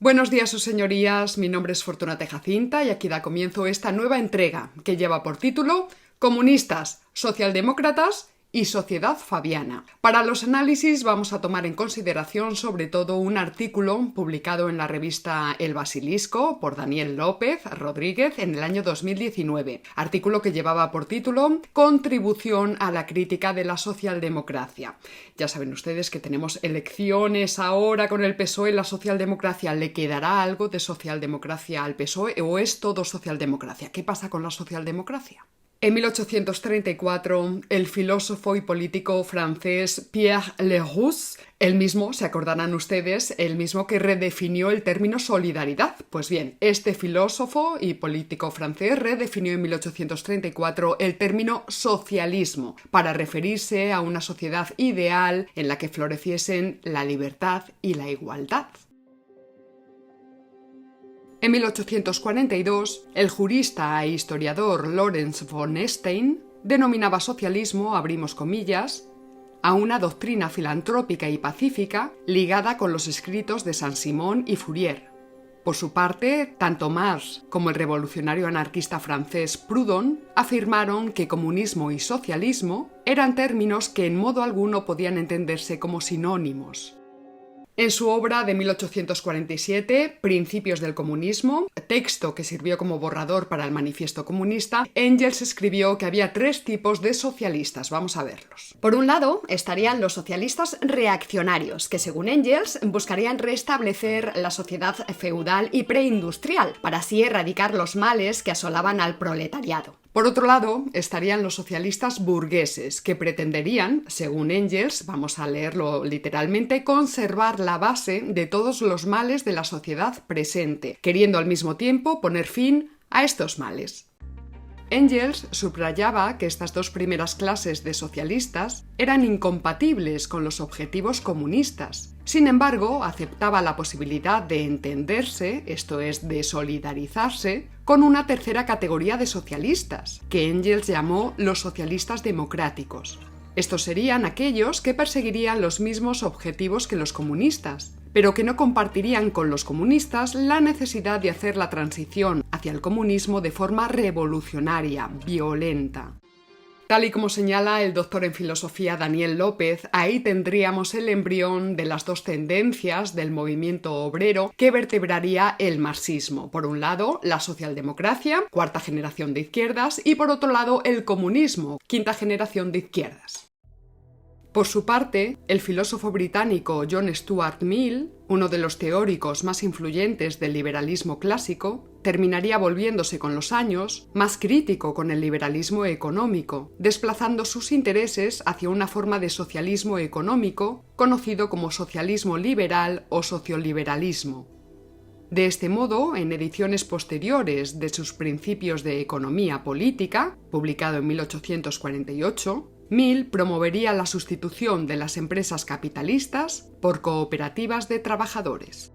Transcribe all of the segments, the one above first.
Buenos días, sus señorías. Mi nombre es Fortunata Jacinta y aquí da comienzo esta nueva entrega que lleva por título Comunistas, socialdemócratas y sociedad fabiana. Para los análisis vamos a tomar en consideración sobre todo un artículo publicado en la revista El Basilisco por Daniel López Rodríguez en el año 2019. Artículo que llevaba por título Contribución a la crítica de la socialdemocracia. Ya saben ustedes que tenemos elecciones ahora con el PSOE. ¿La socialdemocracia le quedará algo de socialdemocracia al PSOE o es todo socialdemocracia? ¿Qué pasa con la socialdemocracia? En 1834, el filósofo y político francés Pierre Leroux, el mismo, se acordarán ustedes, el mismo que redefinió el término solidaridad. Pues bien, este filósofo y político francés redefinió en 1834 el término socialismo para referirse a una sociedad ideal en la que floreciesen la libertad y la igualdad. En 1842, el jurista e historiador Lorenz von Stein denominaba socialismo, abrimos comillas, a una doctrina filantrópica y pacífica ligada con los escritos de Saint-Simon y Fourier. Por su parte, tanto Marx como el revolucionario anarquista francés Proudhon afirmaron que comunismo y socialismo eran términos que en modo alguno podían entenderse como sinónimos. En su obra de 1847, Principios del comunismo, texto que sirvió como borrador para el Manifiesto Comunista, Engels escribió que había tres tipos de socialistas. Vamos a verlos. Por un lado, estarían los socialistas reaccionarios, que según Engels buscarían restablecer la sociedad feudal y preindustrial, para así erradicar los males que asolaban al proletariado. Por otro lado, estarían los socialistas burgueses, que pretenderían, según Engels, vamos a leerlo literalmente, conservar la base de todos los males de la sociedad presente, queriendo al mismo tiempo poner fin a estos males. Engels subrayaba que estas dos primeras clases de socialistas eran incompatibles con los objetivos comunistas. Sin embargo, aceptaba la posibilidad de entenderse, esto es, de solidarizarse, con una tercera categoría de socialistas, que Engels llamó los socialistas democráticos. Estos serían aquellos que perseguirían los mismos objetivos que los comunistas, pero que no compartirían con los comunistas la necesidad de hacer la transición hacia el comunismo de forma revolucionaria, violenta. Tal y como señala el doctor en filosofía Daniel López, ahí tendríamos el embrión de las dos tendencias del movimiento obrero que vertebraría el marxismo. Por un lado, la socialdemocracia, cuarta generación de izquierdas, y por otro lado, el comunismo, quinta generación de izquierdas. Por su parte, el filósofo británico John Stuart Mill, uno de los teóricos más influyentes del liberalismo clásico, terminaría volviéndose con los años más crítico con el liberalismo económico, desplazando sus intereses hacia una forma de socialismo económico conocido como socialismo liberal o socioliberalismo. De este modo, en ediciones posteriores de sus Principios de economía política, publicado en 1848, Mill promovería la sustitución de las empresas capitalistas por cooperativas de trabajadores.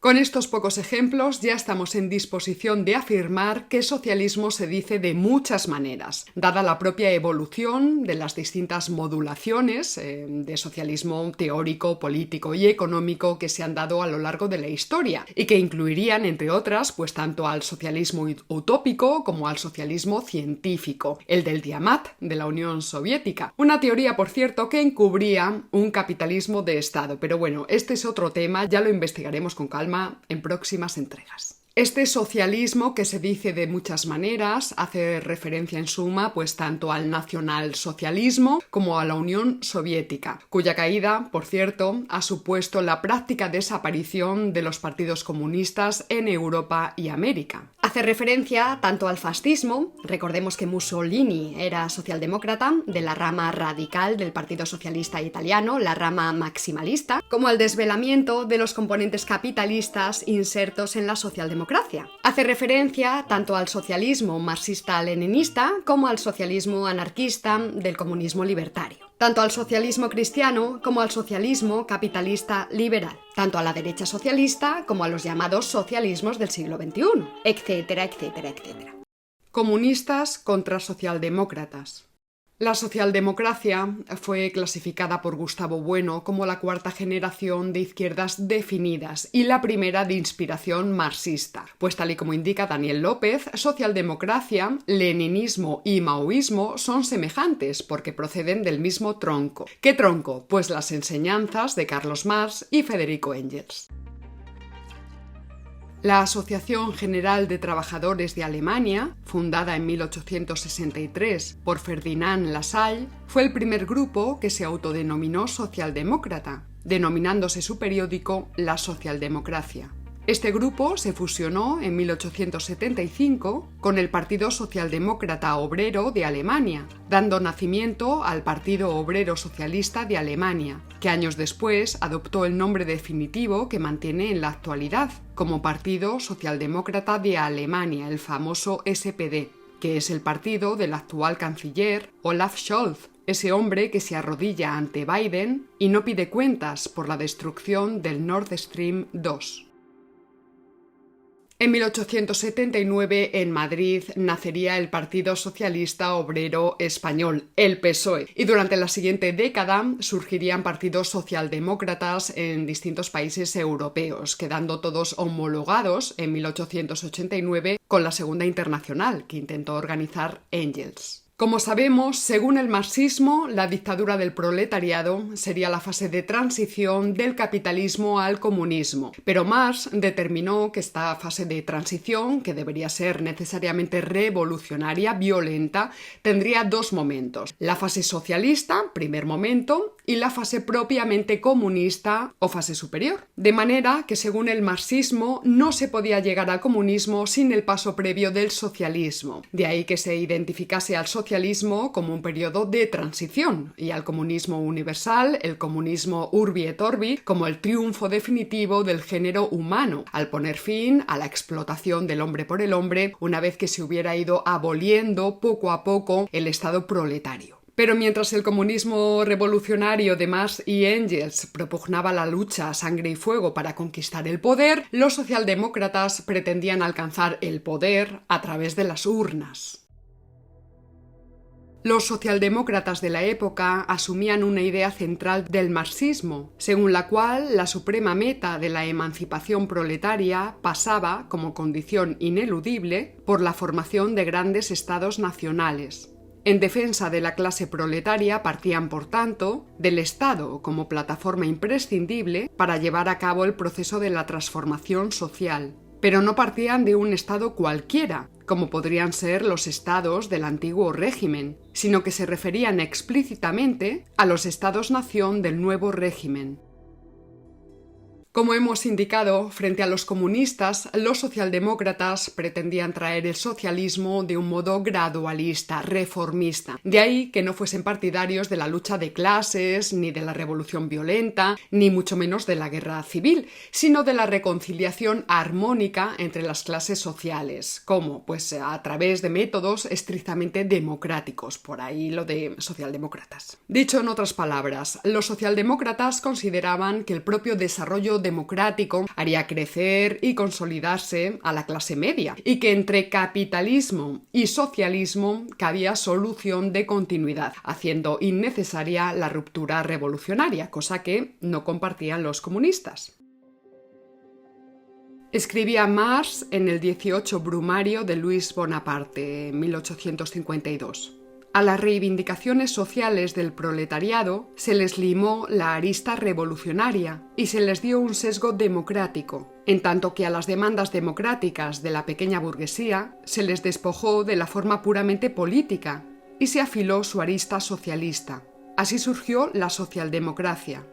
Con estos pocos ejemplos ya estamos en disposición de afirmar que socialismo se dice de muchas maneras, dada la propia evolución de las distintas modulaciones de socialismo teórico, político y económico que se han dado a lo largo de la historia y que incluirían, entre otras, pues tanto al socialismo utópico como al socialismo científico, el del Diamat de la Unión Soviética, una teoría, por cierto, que encubría un capitalismo de Estado. Pero bueno, este es otro tema, ya lo investigaremos con calma en próximas entregas. Este socialismo, que se dice de muchas maneras, hace referencia en suma pues tanto al nacionalsocialismo como a la Unión Soviética, cuya caída, por cierto, ha supuesto la práctica desaparición de los partidos comunistas en Europa y América. Hace referencia tanto al fascismo, recordemos que Mussolini era socialdemócrata, de la rama radical del Partido Socialista Italiano, la rama maximalista, como al desvelamiento de los componentes capitalistas insertos en la socialdemocracia. Hace referencia tanto al socialismo marxista-leninista como al socialismo anarquista del comunismo libertario, tanto al socialismo cristiano como al socialismo capitalista liberal, tanto a la derecha socialista como a los llamados socialismos del siglo XXI, etcétera, etcétera, etcétera. Comunistas contra socialdemócratas. La socialdemocracia fue clasificada por Gustavo Bueno como la cuarta generación de izquierdas definidas y la primera de inspiración marxista, pues tal y como indica Daniel López, socialdemocracia, leninismo y maoísmo son semejantes porque proceden del mismo tronco. ¿Qué tronco? Pues las enseñanzas de Carlos Marx y Federico Engels. La Asociación General de Trabajadores de Alemania, fundada en 1863 por Ferdinand Lassalle, fue el primer grupo que se autodenominó socialdemócrata, denominándose su periódico La Socialdemocracia. Este grupo se fusionó en 1875 con el Partido Socialdemócrata Obrero de Alemania, dando nacimiento al Partido Obrero Socialista de Alemania, que años después adoptó el nombre definitivo que mantiene en la actualidad, como Partido Socialdemócrata de Alemania, el famoso SPD, que es el partido del actual canciller Olaf Scholz, ese hombre que se arrodilla ante Biden y no pide cuentas por la destrucción del Nord Stream 2. En 1879, en Madrid, nacería el Partido Socialista Obrero Español, el PSOE, y durante la siguiente década surgirían partidos socialdemócratas en distintos países europeos, quedando todos homologados en 1889 con la Segunda Internacional, que intentó organizar Engels. Como sabemos, según el marxismo, la dictadura del proletariado sería la fase de transición del capitalismo al comunismo, pero Marx determinó que esta fase de transición, que debería ser necesariamente revolucionaria, violenta, tendría dos momentos: la fase socialista, primer momento, y la fase propiamente comunista o fase superior. De manera que, según el marxismo, no se podía llegar al comunismo sin el paso previo del socialismo. De ahí que se identificase al socialismo como un periodo de transición y al comunismo universal, el comunismo urbi et orbi, como el triunfo definitivo del género humano, al poner fin a la explotación del hombre por el hombre una vez que se hubiera ido aboliendo poco a poco el Estado proletario. Pero mientras el comunismo revolucionario de Marx y Engels propugnaba la lucha a sangre y fuego para conquistar el poder, los socialdemócratas pretendían alcanzar el poder a través de las urnas. Los socialdemócratas de la época asumían una idea central del marxismo, según la cual la suprema meta de la emancipación proletaria pasaba, como condición ineludible, por la formación de grandes estados nacionales. En defensa de la clase proletaria partían, por tanto, del Estado como plataforma imprescindible para llevar a cabo el proceso de la transformación social. Pero no partían de un Estado cualquiera, como podrían ser los estados del antiguo régimen, sino que se referían explícitamente a los estados-nación del nuevo régimen. Como hemos indicado, frente a los comunistas, los socialdemócratas pretendían traer el socialismo de un modo gradualista, reformista. De ahí que no fuesen partidarios de la lucha de clases, ni de la revolución violenta, ni mucho menos de la guerra civil, sino de la reconciliación armónica entre las clases sociales. ¿Cómo? Pues a través de métodos estrictamente democráticos, por ahí lo de socialdemócratas. Dicho en otras palabras, los socialdemócratas consideraban que el propio desarrollo democrático haría crecer y consolidarse a la clase media y que entre capitalismo y socialismo cabía solución de continuidad, haciendo innecesaria la ruptura revolucionaria, cosa que no compartían los comunistas. Escribía Marx en el 18 Brumario de Luis Bonaparte, en 1852. A las reivindicaciones sociales del proletariado se les limó la arista revolucionaria y se les dio un sesgo democrático, en tanto que a las demandas democráticas de la pequeña burguesía se les despojó de la forma puramente política y se afiló su arista socialista. Así surgió la socialdemocracia.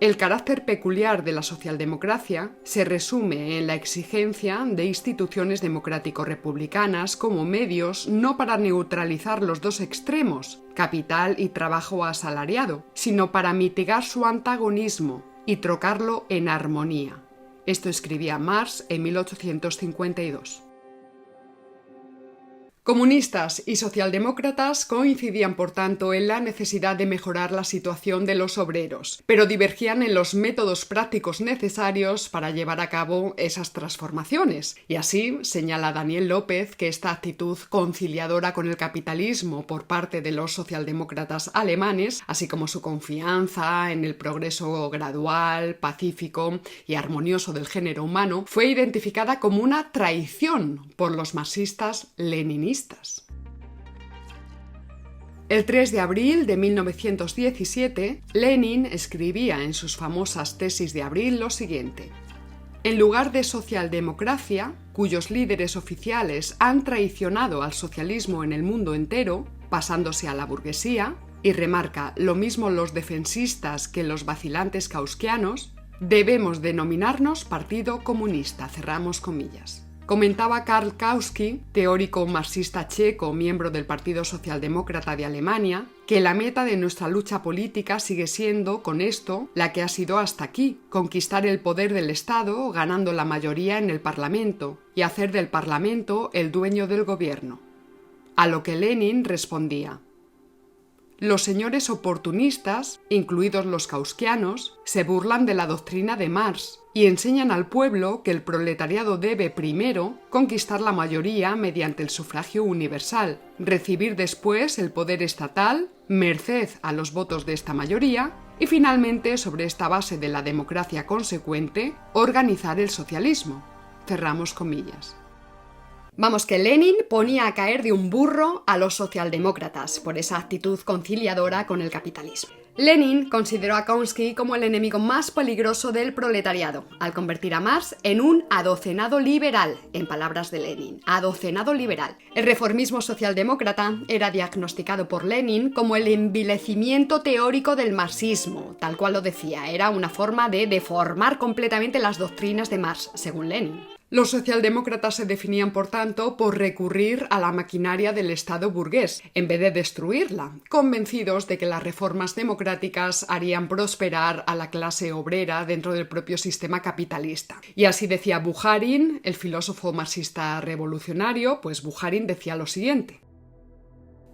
El carácter peculiar de la socialdemocracia se resume en la exigencia de instituciones democrático-republicanas como medios no para neutralizar los dos extremos, capital y trabajo asalariado, sino para mitigar su antagonismo y trocarlo en armonía. Esto escribía Marx en 1852. Comunistas y socialdemócratas coincidían, por tanto, en la necesidad de mejorar la situación de los obreros, pero divergían en los métodos prácticos necesarios para llevar a cabo esas transformaciones. Y así señala Daniel López que esta actitud conciliadora con el capitalismo por parte de los socialdemócratas alemanes, así como su confianza en el progreso gradual, pacífico y armonioso del género humano, fue identificada como una traición por los marxistas leninistas. El 3 de abril de 1917, Lenin escribía en sus famosas tesis de abril lo siguiente: en lugar de socialdemocracia, cuyos líderes oficiales han traicionado al socialismo en el mundo entero, pasándose a la burguesía, y remarca lo mismo los defensistas que los vacilantes kauskianos, debemos denominarnos Partido Comunista, cerramos comillas. Comentaba Karl Kautsky, teórico marxista checo, miembro del Partido Socialdemócrata de Alemania, que la meta de nuestra lucha política sigue siendo, con esto, la que ha sido hasta aquí: conquistar el poder del Estado ganando la mayoría en el Parlamento y hacer del Parlamento el dueño del gobierno. A lo que Lenin respondía: los señores oportunistas, incluidos los kauskianos, se burlan de la doctrina de Marx y enseñan al pueblo que el proletariado debe primero conquistar la mayoría mediante el sufragio universal, recibir después el poder estatal, merced a los votos de esta mayoría, y finalmente, sobre esta base de la democracia consecuente, organizar el socialismo. Cerramos comillas. Vamos, que Lenin ponía a caer de un burro a los socialdemócratas por esa actitud conciliadora con el capitalismo. Lenin consideró a Kautsky como el enemigo más peligroso del proletariado, al convertir a Marx en un adocenado liberal, en palabras de Lenin, adocenado liberal. El reformismo socialdemócrata era diagnosticado por Lenin como el envilecimiento teórico del marxismo, tal cual lo decía, era una forma de deformar completamente las doctrinas de Marx, según Lenin. Los socialdemócratas se definían, por tanto, por recurrir a la maquinaria del Estado burgués, en vez de destruirla, convencidos de que las reformas democráticas harían prosperar a la clase obrera dentro del propio sistema capitalista. Y así decía Bukharin, el filósofo marxista revolucionario, pues Bukharin decía lo siguiente: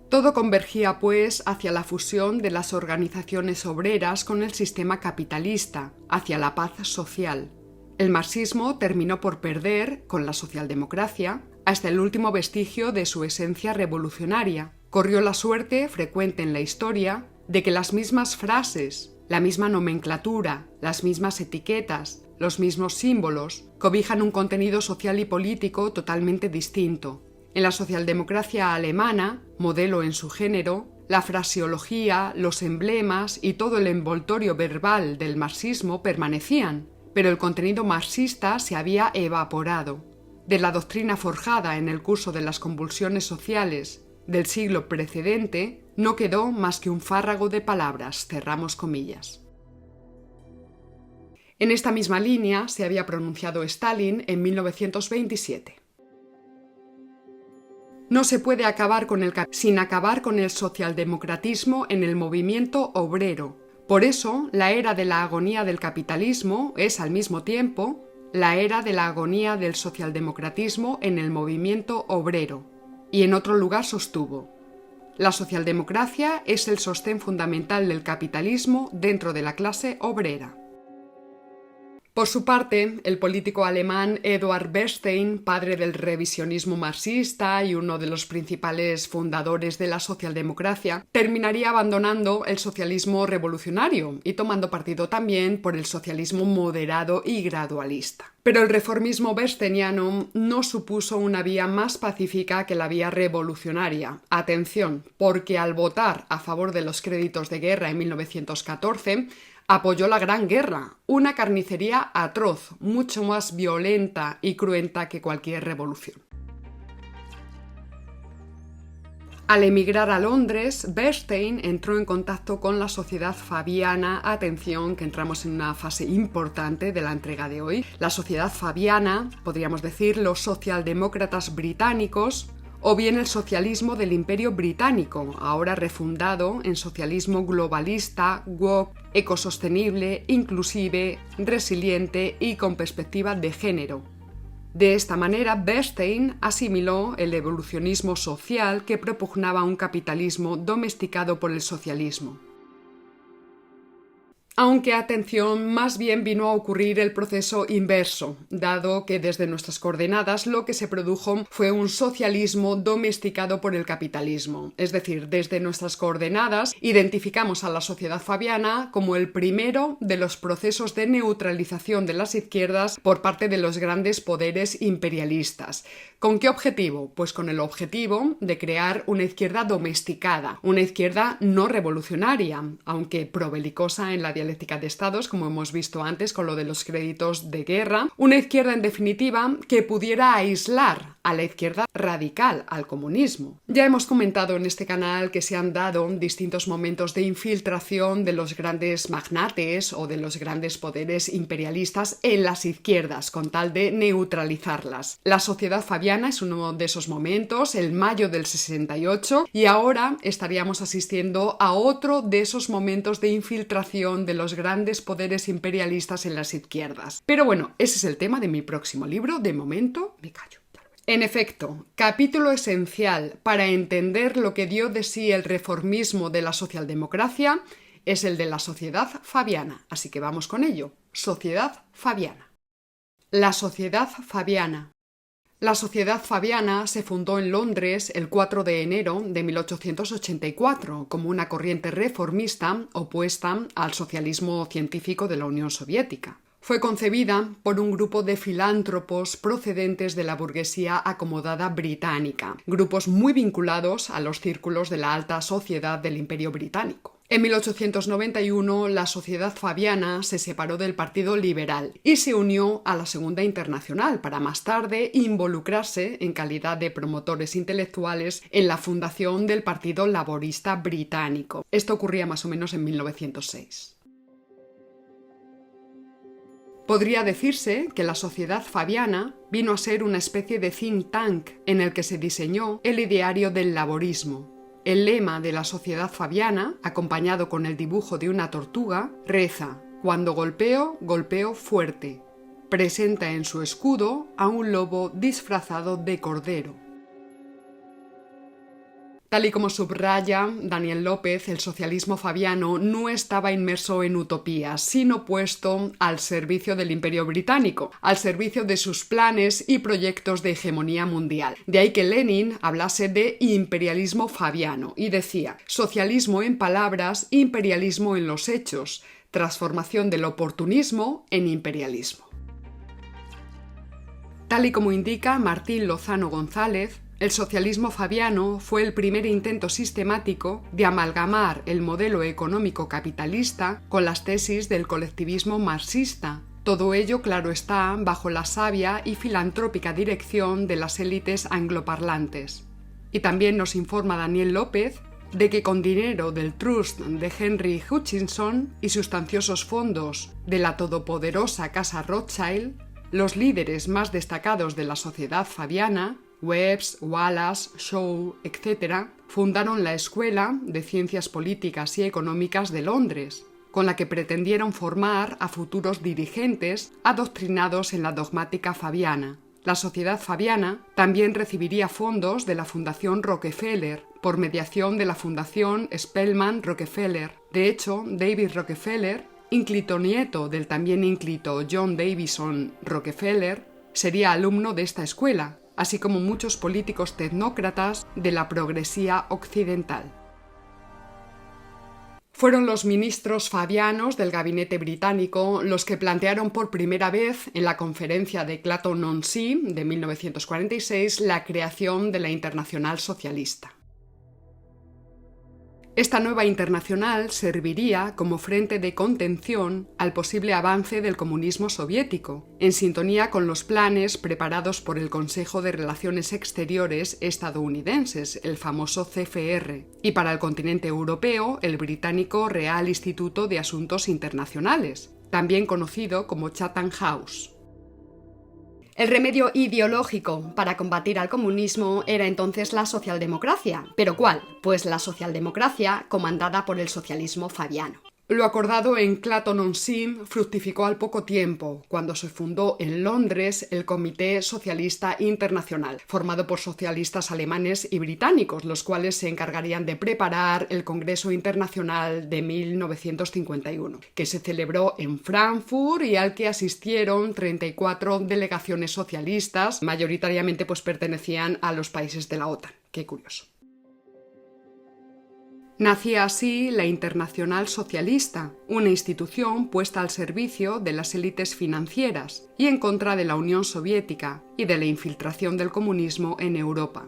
todo convergía, pues, hacia la fusión de las organizaciones obreras con el sistema capitalista, hacia la paz social. El marxismo terminó por perder, con la socialdemocracia, hasta el último vestigio de su esencia revolucionaria. Corrió la suerte, frecuente en la historia, de que las mismas frases, la misma nomenclatura, las mismas etiquetas, los mismos símbolos, cobijan un contenido social y político totalmente distinto. En la socialdemocracia alemana, modelo en su género, la fraseología, los emblemas y todo el envoltorio verbal del marxismo permanecían, pero el contenido marxista se había evaporado. De la doctrina forjada en el curso de las convulsiones sociales del siglo precedente, no quedó más que un fárrago de palabras, cerramos comillas. En esta misma línea se había pronunciado Stalin en 1927. No se puede acabar sin acabar con el socialdemocratismo en el movimiento obrero. Por eso, la era de la agonía del capitalismo es, al mismo tiempo, la era de la agonía del socialdemocratismo en el movimiento obrero. Y en otro lugar sostuvo: la socialdemocracia es el sostén fundamental del capitalismo dentro de la clase obrera. Por su parte, el político alemán Eduard Bernstein, padre del revisionismo marxista y uno de los principales fundadores de la socialdemocracia, terminaría abandonando el socialismo revolucionario y tomando partido también por el socialismo moderado y gradualista. Pero el reformismo bernsteiniano no supuso una vía más pacífica que la vía revolucionaria. Atención, porque al votar a favor de los créditos de guerra en 1914, apoyó la Gran Guerra, una carnicería atroz, mucho más violenta y cruenta que cualquier revolución. Al emigrar a Londres, Bernstein entró en contacto con la sociedad fabiana. Atención, que entramos en una fase importante de la entrega de hoy. La sociedad fabiana, podríamos decir los socialdemócratas británicos, o bien el socialismo del Imperio Británico, ahora refundado en socialismo globalista, woke, ecosostenible, inclusive, resiliente y con perspectiva de género. De esta manera, Bernstein asimiló el evolucionismo social que propugnaba un capitalismo domesticado por el socialismo. Aunque, atención, más bien vino a ocurrir el proceso inverso, dado que desde nuestras coordenadas lo que se produjo fue un socialismo domesticado por el capitalismo. Es decir, desde nuestras coordenadas identificamos a la sociedad fabiana como el primero de los procesos de neutralización de las izquierdas por parte de los grandes poderes imperialistas. ¿Con qué objetivo? Pues con el objetivo de crear una izquierda domesticada, una izquierda no revolucionaria, aunque probelicosa en la dialéctica de estados, como hemos visto antes con lo de los créditos de guerra, una izquierda en definitiva que pudiera aislar a la izquierda radical, al comunismo. Ya hemos comentado en este canal que se han dado distintos momentos de infiltración de los grandes magnates o de los grandes poderes imperialistas en las izquierdas, con tal de neutralizarlas. La sociedad fabiana es uno de esos momentos, el mayo del 68, y ahora estaríamos asistiendo a otro de esos momentos de infiltración de los grandes poderes imperialistas en las izquierdas. Pero bueno, ese es el tema de mi próximo libro. De momento, me callo. En efecto, capítulo esencial para entender lo que dio de sí el reformismo de la socialdemocracia es el de la sociedad fabiana. Así que vamos con ello. Sociedad fabiana. La sociedad fabiana. La sociedad fabiana se fundó en Londres el 4 de enero de 1884 como una corriente reformista opuesta al socialismo científico de la Unión Soviética. Fue concebida por un grupo de filántropos procedentes de la burguesía acomodada británica, grupos muy vinculados a los círculos de la alta sociedad del Imperio Británico. En 1891, la Sociedad Fabiana se separó del Partido Liberal y se unió a la Segunda Internacional para más tarde involucrarse en calidad de promotores intelectuales en la fundación del Partido Laborista Británico. Esto ocurría más o menos en 1906. Podría decirse que la Sociedad Fabiana vino a ser una especie de think tank en el que se diseñó el ideario del laborismo. El lema de la Sociedad Fabiana, acompañado con el dibujo de una tortuga, reza: «Cuando golpeo, golpeo fuerte». Presenta en su escudo a un lobo disfrazado de cordero. Tal y como subraya Daniel López, el socialismo fabiano no estaba inmerso en utopías, sino puesto al servicio del Imperio Británico, al servicio de sus planes y proyectos de hegemonía mundial. De ahí que Lenin hablase de imperialismo fabiano y decía: socialismo en palabras, imperialismo en los hechos, transformación del oportunismo en imperialismo. Tal y como indica Martín Lozano González, el socialismo fabiano fue el primer intento sistemático de amalgamar el modelo económico capitalista con las tesis del colectivismo marxista. Todo ello, claro está, bajo la sabia y filantrópica dirección de las élites angloparlantes. Y también nos informa Daniel López de que con dinero del Trust de Henry Hutchinson y sustanciosos fondos de la todopoderosa Casa Rothschild, los líderes más destacados de la sociedad fabiana, Webbs, Wallace, Shaw, etc., fundaron la Escuela de Ciencias Políticas y Económicas de Londres, con la que pretendieron formar a futuros dirigentes adoctrinados en la dogmática fabiana. La sociedad fabiana también recibiría fondos de la Fundación Rockefeller, por mediación de la Fundación Spelman Rockefeller. De hecho, David Rockefeller, ínclito nieto del también ínclito John Davison Rockefeller, sería alumno de esta escuela, así como muchos políticos tecnócratas de la progresía occidental. Fueron los ministros fabianos del gabinete británico los que plantearon por primera vez en la conferencia de Clacton-on-Sea de 1946 la creación de la Internacional Socialista. Esta nueva internacional serviría como frente de contención al posible avance del comunismo soviético, en sintonía con los planes preparados por el Consejo de Relaciones Exteriores estadounidenses, el famoso CFR, y para el continente europeo, el británico Real Instituto de Asuntos Internacionales, también conocido como Chatham House. El remedio ideológico para combatir al comunismo era entonces la socialdemocracia. ¿Pero cuál? Pues la socialdemocracia comandada por el socialismo fabiano. Lo acordado en Clacton-on-Sea fructificó al poco tiempo, cuando se fundó en Londres el Comité Socialista Internacional, formado por socialistas alemanes y británicos, los cuales se encargarían de preparar el Congreso Internacional de 1951, que se celebró en Frankfurt y al que asistieron 34 delegaciones socialistas, mayoritariamente pertenecían a los países de la OTAN. Qué curioso. Nacía así la Internacional Socialista, una institución puesta al servicio de las élites financieras y en contra de la Unión Soviética y de la infiltración del comunismo en Europa.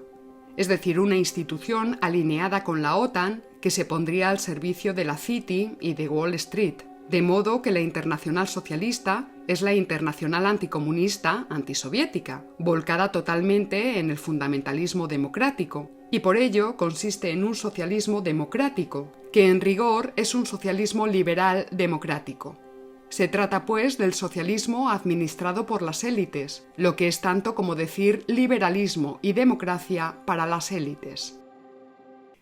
Es decir, una institución alineada con la OTAN que se pondría al servicio de la City y de Wall Street. De modo que la Internacional Socialista es la internacional anticomunista antisoviética, volcada totalmente en el fundamentalismo democrático, y por ello consiste en un socialismo democrático, que en rigor es un socialismo liberal democrático. Se trata, pues, del socialismo administrado por las élites, lo que es tanto como decir liberalismo y democracia para las élites.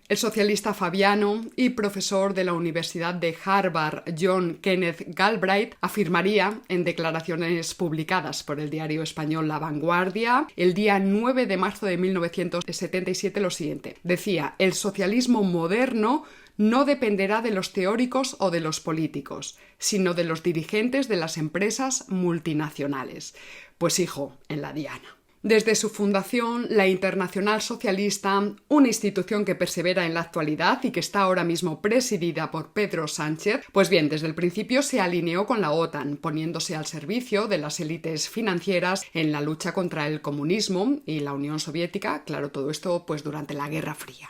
El socialista fabiano y profesor de la Universidad de Harvard, John Kenneth Galbraith, afirmaría en declaraciones publicadas por el diario español La Vanguardia el día 9 de marzo de 1977 lo siguiente. Decía: el socialismo moderno no dependerá de los teóricos o de los políticos, sino de los dirigentes de las empresas multinacionales. Pues hijo, en la diana. Desde su fundación, la Internacional Socialista, una institución que persevera en la actualidad y que está ahora mismo presidida por Pedro Sánchez, pues bien, desde el principio se alineó con la OTAN, poniéndose al servicio de las élites financieras en la lucha contra el comunismo y la Unión Soviética, claro, todo esto durante la Guerra Fría.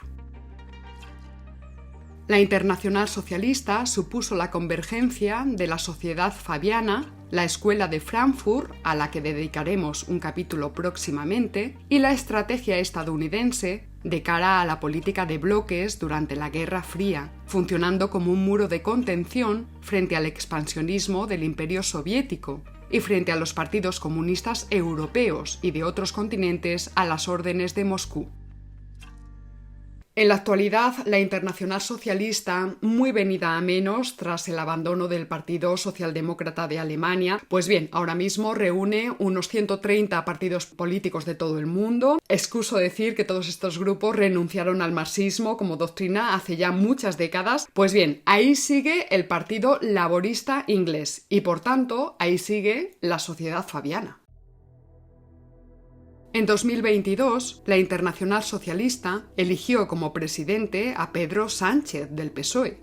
La Internacional Socialista supuso la convergencia de la sociedad fabiana, la Escuela de Frankfurt, a la que dedicaremos un capítulo próximamente, y la estrategia estadounidense de cara a la política de bloques durante la Guerra Fría, funcionando como un muro de contención frente al expansionismo del Imperio Soviético y frente a los partidos comunistas europeos y de otros continentes a las órdenes de Moscú. En la actualidad, la Internacional Socialista, muy venida a menos tras el abandono del Partido Socialdemócrata de Alemania, pues bien, ahora mismo reúne unos 130 partidos políticos de todo el mundo. Excuso decir que todos estos grupos renunciaron al marxismo como doctrina hace ya muchas décadas. Pues bien, ahí sigue el Partido Laborista Inglés y, por tanto, ahí sigue la sociedad fabiana. En 2022, la Internacional Socialista eligió como presidente a Pedro Sánchez del PSOE.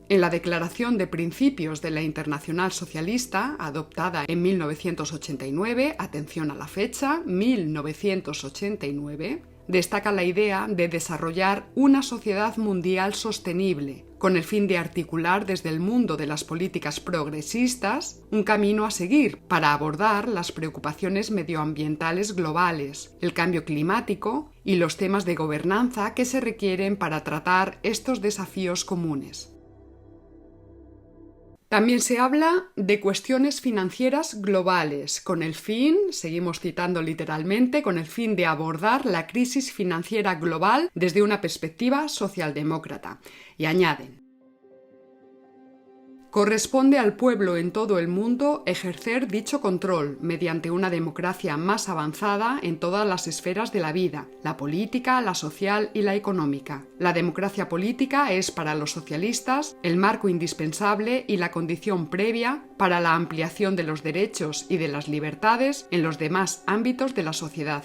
En la Declaración de Principios de la Internacional Socialista, adoptada en 1989, atención a la fecha, 1989, destaca la idea de desarrollar una sociedad mundial sostenible, con el fin de articular desde el mundo de las políticas progresistas un camino a seguir para abordar las preocupaciones medioambientales globales, el cambio climático y los temas de gobernanza que se requieren para tratar estos desafíos comunes. También se habla de cuestiones financieras globales, con el fin, seguimos citando literalmente, con el fin de abordar la crisis financiera global desde una perspectiva socialdemócrata. Y añaden: corresponde al pueblo en todo el mundo ejercer dicho control mediante una democracia más avanzada en todas las esferas de la vida, la política, la social y la económica. La democracia política es para los socialistas el marco indispensable y la condición previa para la ampliación de los derechos y de las libertades en los demás ámbitos de la sociedad.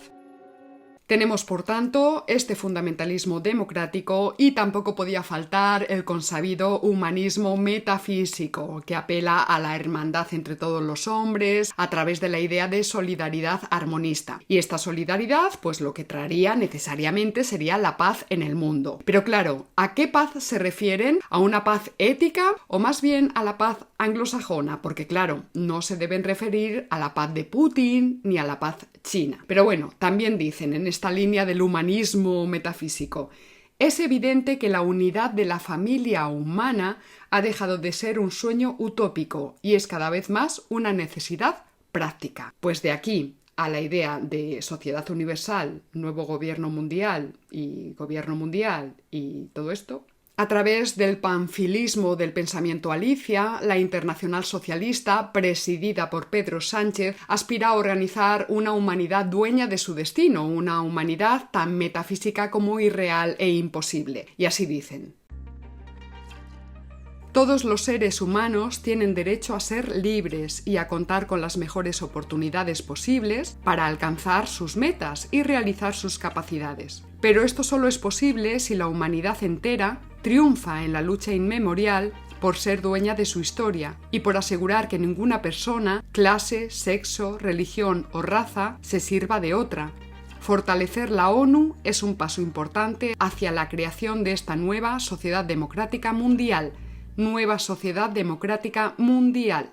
Tenemos, por tanto, este fundamentalismo democrático y tampoco podía faltar el consabido humanismo metafísico, que apela a la hermandad entre todos los hombres a través de la idea de solidaridad armonista. Y esta solidaridad, pues lo que traería necesariamente sería la paz en el mundo. Pero claro, ¿a qué paz se refieren? ¿A una paz ética o más bien a la paz anglosajona? Porque claro, no se deben referir a la paz de Putin ni a la paz china. Pero bueno, también dicen en esta línea del humanismo metafísico: es evidente que la unidad de la familia humana ha dejado de ser un sueño utópico y es cada vez más una necesidad práctica. Pues de aquí a la idea de sociedad universal, nuevo gobierno mundial y todo esto, A través del panfilismo del pensamiento Alicia, la Internacional Socialista, presidida por Pedro Sánchez, aspira a organizar una humanidad dueña de su destino, una humanidad tan metafísica como irreal e imposible. Y así dicen: todos los seres humanos tienen derecho a ser libres y a contar con las mejores oportunidades posibles para alcanzar sus metas y realizar sus capacidades. Pero esto solo es posible si la humanidad entera triunfa en la lucha inmemorial por ser dueña de su historia y por asegurar que ninguna persona, clase, sexo, religión o raza se sirva de otra. Fortalecer la ONU es un paso importante hacia la creación de esta nueva sociedad democrática mundial. Nueva sociedad democrática mundial.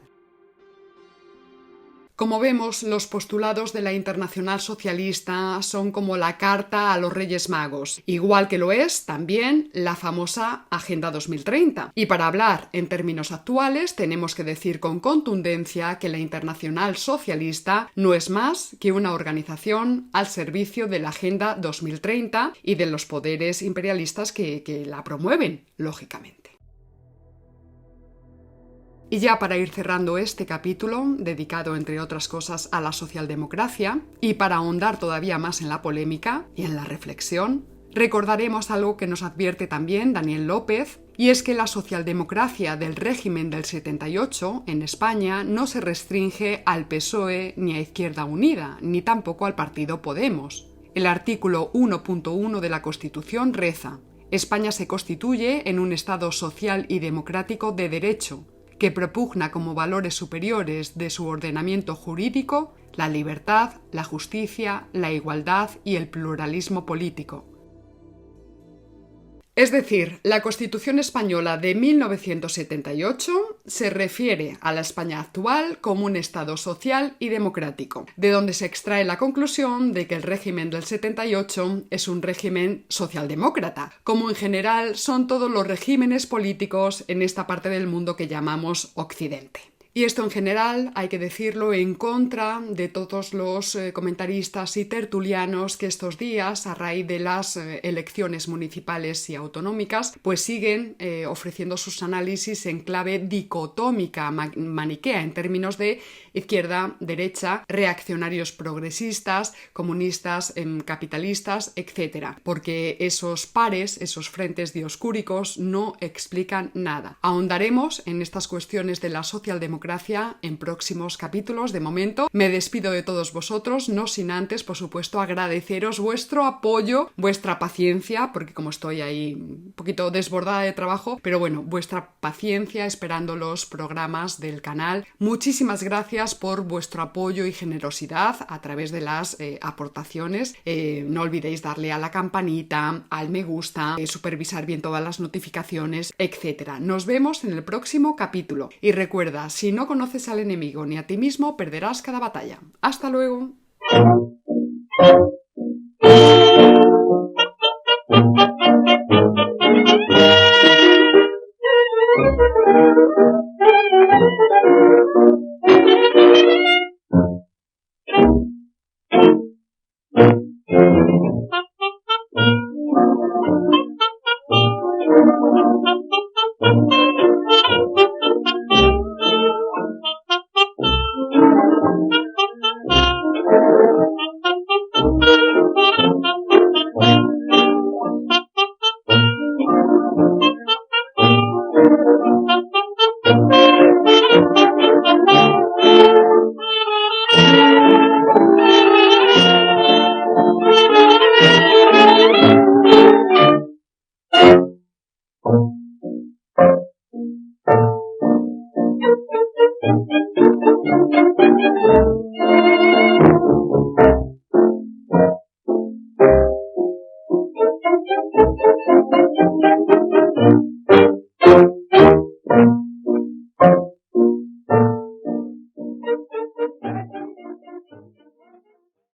Como vemos, los postulados de la Internacional Socialista son como la carta a los Reyes Magos, igual que lo es también la famosa Agenda 2030. Y para hablar en términos actuales, tenemos que decir con contundencia que la Internacional Socialista no es más que una organización al servicio de la Agenda 2030 y de los poderes imperialistas que la promueven, lógicamente. Y ya para ir cerrando este capítulo, dedicado entre otras cosas a la socialdemocracia, y para ahondar todavía más en la polémica y en la reflexión, recordaremos algo que nos advierte también Daniel López, y es que la socialdemocracia del régimen del 78 en España no se restringe al PSOE ni a Izquierda Unida, ni tampoco al partido Podemos. El artículo 1.1 de la Constitución reza: España se constituye en un Estado social y democrático de derecho, que propugna como valores superiores de su ordenamiento jurídico la libertad, la justicia, la igualdad y el pluralismo político. Es decir, la Constitución española de 1978 se refiere a la España actual como un Estado social y democrático, de donde se extrae la conclusión de que el régimen del 78 es un régimen socialdemócrata, como en general son todos los regímenes políticos en esta parte del mundo que llamamos Occidente. Y esto en general, hay que decirlo, en contra de todos los comentaristas y tertulianos que estos días, a raíz de las elecciones municipales y autonómicas, pues siguen ofreciendo sus análisis en clave dicotómica, maniquea, en términos de izquierda, derecha, reaccionarios progresistas, comunistas, capitalistas, etc. Porque esos pares, esos frentes dioscúricos, no explican nada. Ahondaremos en estas cuestiones de la socialdemocracia en próximos capítulos. De momento me despido de todos vosotros, no sin antes, por supuesto, agradeceros vuestro apoyo, vuestra paciencia, porque como estoy ahí un poquito desbordada de trabajo, pero bueno, vuestra paciencia esperando los programas del canal. Muchísimas gracias por vuestro apoyo y generosidad a través de las aportaciones. No olvidéis darle a la campanita, al me gusta, supervisar bien todas las notificaciones, etc. Nos vemos en el próximo capítulo. Y recuerda, si no conoces al enemigo ni a ti mismo, perderás cada batalla. ¡Hasta luego!